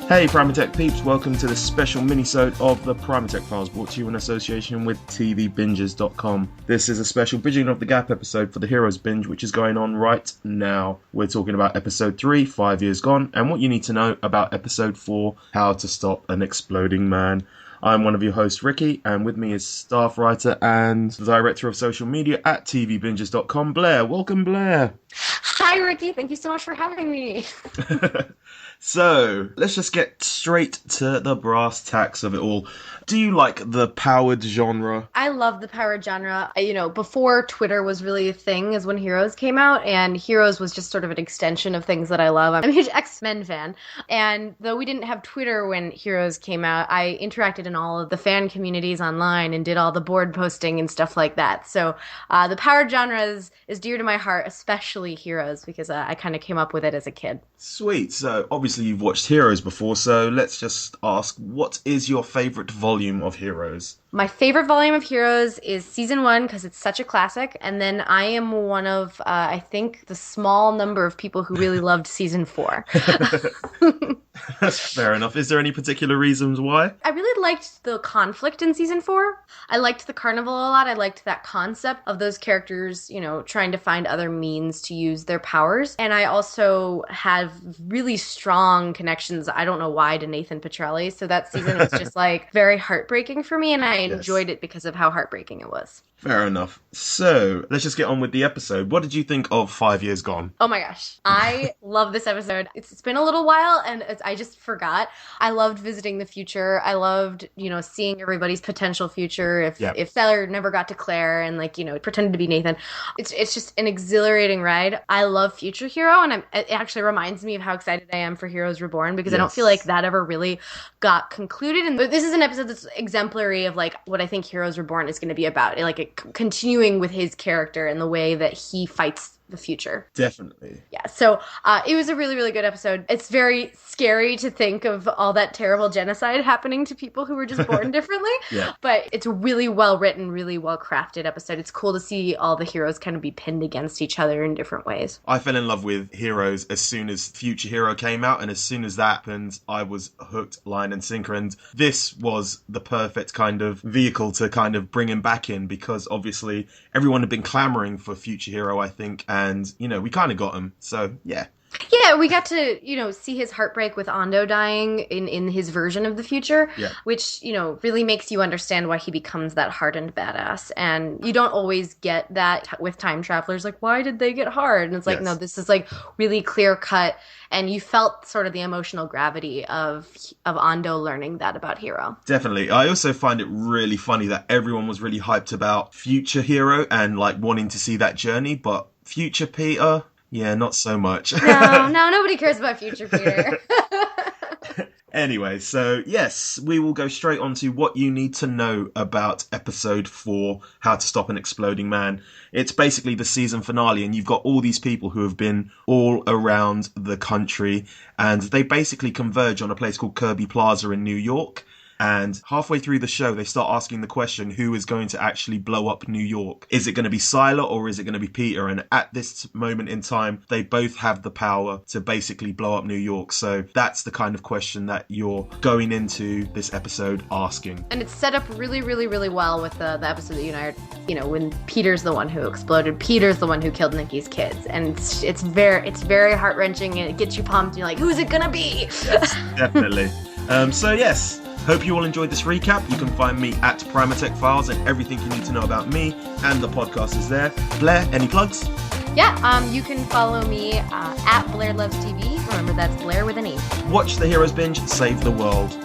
Hey Primatech peeps, welcome to this special minisode of the Primatech Files, brought to you in association with tvbingers.com. This is a special Bridging of the Gap episode for the Heroes Binge, which is going on right now. We're talking about episode 3, 5 Years Gone, and what you need to know about episode 4, How to Stop an Exploding Man. I'm one of your hosts, Ricky, and with me is staff writer and the director of social media at tvbingers.com, Blair. Welcome, Blair. Hi, Ricky. Thank you so much for having me. So, let's just get straight to the brass tacks of it all. Do you like the powered genre? I love the powered genre. Before Twitter was really a thing is when Heroes came out, and Heroes was just sort of an extension of things that I love. I'm a huge X-Men fan, and though we didn't have Twitter when Heroes came out, I interacted in all of the fan communities online and did all the board posting and stuff like that. So the powered genre is dear to my heart, especially Heroes, because I kind of came up with it as a kid. Sweet. So, obviously you've watched Heroes before, so let's just ask, what is your favourite volume of Heroes? My favorite volume of Heroes is Season 1 because it's such a classic, and then I am one of, I think, the small number of people who really loved Season 4. That's fair enough. Is there any particular reasons why? I really liked the conflict in Season 4. I liked the carnival a lot. I liked that concept of those characters, trying to find other means to use their powers. And I also have really strong connections, I don't know why, to Nathan Petrelli. So that season was just very heartbreaking for me, and I enjoyed it because of how heartbreaking it was. Fair enough. So, let's just get on with the episode. What did you think of 5 Years Gone? Oh my gosh. I love this episode. It's been a little while, and I just forgot. I loved visiting the future. I loved, seeing everybody's potential future. If Stellar never got to Claire and, pretended to be Nathan. It's just an exhilarating ride. I love Future Hero, and it actually reminds me of how excited I am for Heroes Reborn, because I don't feel like that ever really got concluded. And this is an episode that's exemplary of, what I think Heroes Reborn is going to be about. Continuing with his character and the way that he fights the future. Definitely. Yeah, so it was a really, really good episode. It's very scary to think of all that terrible genocide happening to people who were just born differently. Yeah. But it's a really well written, really well crafted episode. It's cool to see all the heroes kind of be pinned against each other in different ways. I fell in love with Heroes as soon as Future Hero came out, and as soon as that happened, I was hooked, line and sinker. And this was the perfect kind of vehicle to kind of bring him back in, because obviously everyone had been clamoring for Future Hero, I think, and, we kind of got him. So, yeah. Yeah, we got to, see his heartbreak with Ando dying in his version of the future, which, really makes you understand why he becomes that hardened badass. And you don't always get that with time travelers. Why did they get hard? And it's no, this is, really clear cut. And you felt sort of the emotional gravity of Ando learning that about Hero. Definitely. I also find it really funny that everyone was really hyped about Future Hero and, wanting to see that journey, but Future Peter... yeah, not so much. No, nobody cares about Future Peter. Anyway, so yes, we will go straight on to what you need to know about episode 4, How to Stop an Exploding Man. It's basically the season finale, and you've got all these people who have been all around the country, and they basically converge on a place called Kirby Plaza in New York. And halfway through the show, they start asking the question, who is going to actually blow up New York? Is it going to be Sylar or is it going to be Peter? And at this moment in time, they both have the power to basically blow up New York. So that's the kind of question that you're going into this episode asking. And it's set up really, really, really well with the episode that you and I are, when Peter's the one who exploded. Peter's the one who killed Nikki's kids. And it's very heart-wrenching, and it gets you pumped. And you're like, who's it going to be? Yes, definitely. So yes. Hope you all enjoyed this recap. You can find me at Primatech Files, and everything you need to know about me and the podcast is there. Blair, any plugs? Yeah, you can follow me at Blair Loves TV. Remember, that's Blair with an E. Watch the Heroes Binge, save the world.